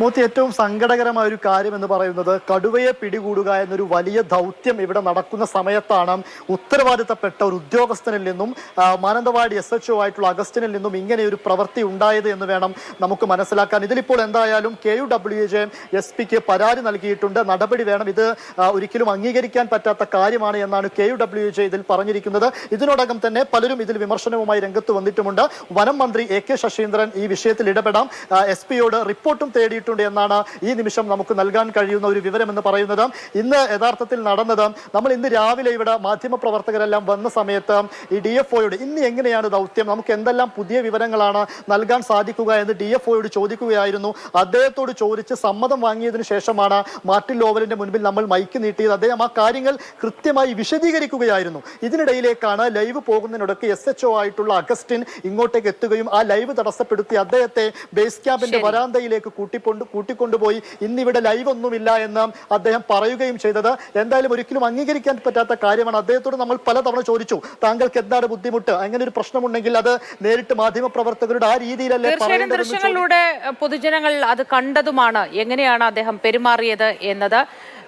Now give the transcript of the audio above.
മൂത്തി ഏറ്റവും സങ്കടകരമായ ഒരു കാര്യം എന്ന് പറയുന്നത് കടുവയെ പിടികൂടുക എന്നൊരു വലിയ ദൗത്യം ഇവിടെ നടക്കുന്ന സമയത്താണ് ഉത്തരവാദിത്തപ്പെട്ട ഒരു ഉദ്യോഗസ്ഥനിൽ നിന്നും മാനന്തവാടി SHO ആയിട്ടുള്ള അഗസ്റ്റിനിൽ നിന്നും ഇങ്ങനെ ഒരു പ്രവൃത്തി ഉണ്ടായത് എന്ന് വേണം നമുക്ക് മനസ്സിലാക്കാൻ. ഇതിലിപ്പോൾ എന്തായാലും KUWJ SP-ക്ക് പരാതി നൽകിയിട്ടുണ്ട്, നടപടി വേണം, ഇത് ഒരിക്കലും അംഗീകരിക്കാൻ പറ്റാത്ത കാര്യമാണ് എന്നാണ് KUWJ ഇതിൽ പറഞ്ഞിരിക്കുന്നത്. ഇതിനോടകം തന്നെ പലരും ഇതിൽ വിമർശനവുമായി രംഗത്ത് വന്നിട്ടുമുണ്ട്. വനം മന്ത്രി AK ശശീന്ദ്രൻ ഈ വിഷയത്തിൽ ഇടപെടാം, SP-യോട് റിപ്പോർട്ടും തേടിയിട്ടുണ്ട് എന്നാണ് ഈ നിമിഷം നമുക്ക് നൽകാൻ കഴിയുന്ന ഒരു വിവരം എന്ന് പറയുന്നത്. ഇന്ന് യഥാർത്ഥത്തിൽ നടന്നത്, നമ്മൾ ഇന്ന് രാവിലെ ഇവിടെ മാധ്യമപ്രവർത്തകരെല്ലാം വന്ന സമയത്ത് ഈ DFOയോട് ഇന്ന് എങ്ങനെയാണ് ദൗത്യം, നമുക്ക് എന്തെല്ലാം പുതിയ വിവരങ്ങളാണ് നൽകാൻ സാധിക്കുക എന്ന് DFOയോട് ചോദിക്കുകയായിരുന്നു. അദ്ദേഹത്തോട് ചോദിച്ച് സമ്മതം വാങ്ങിയതിനു ശേഷമാണ് മാർട്ടിൻ ലോവലിന്റെ മുൻപിൽ നമ്മൾ മൈക്ക് നീട്ടിയത്. അദ്ദേഹം ആ കാര്യങ്ങൾ കൃത്യമായി വിശദീകരിക്കുകയായിരുന്നു. ഇതിനിടയിലേക്കാണ് ലൈവ് പോകുന്നതിനൊക്കെ SHO ആയിട്ടുള്ള അഗസ്റ്റിൻ ഇങ്ങോട്ടേക്ക് എത്തുകയും ആ ലൈവ് തടസ്സപ്പെടുത്തി അദ്ദേഹത്തെ ബേസ് ക്യാമ്പിന്റെ വരാന്തയിലേക്ക് കൂട്ടിക്കൊണ്ടുപോയി ഇന്നിവിടെ ലൈവ് ഒന്നുമില്ല എന്ന് അദ്ദേഹം പറയുകയും ചെയ്തത് എന്തായാലും ഒരിക്കലും അംഗീകരിക്കാൻ പറ്റാത്ത കാര്യമാണ്. അദ്ദേഹത്തോട് നമ്മൾ പലതവണ ചോദിച്ചു, താങ്കൾക്ക് എന്താണ് ബുദ്ധിമുട്ട്, അങ്ങനെ ഒരു പ്രശ്നമുണ്ടെങ്കിൽ അത് നേരിട്ട് മാധ്യമപ്രവർത്തകരുടെ ആ രീതിയിലല്ലേ പറയേണ്ടത്. ദൃശ്യങ്ങളിലൂടെ പൊതുജനങ്ങൾ അത് കണ്ടതുമാണ്, എങ്ങനെയാണ് അദ്ദേഹം പെരുമാറിയത് എന്നത്.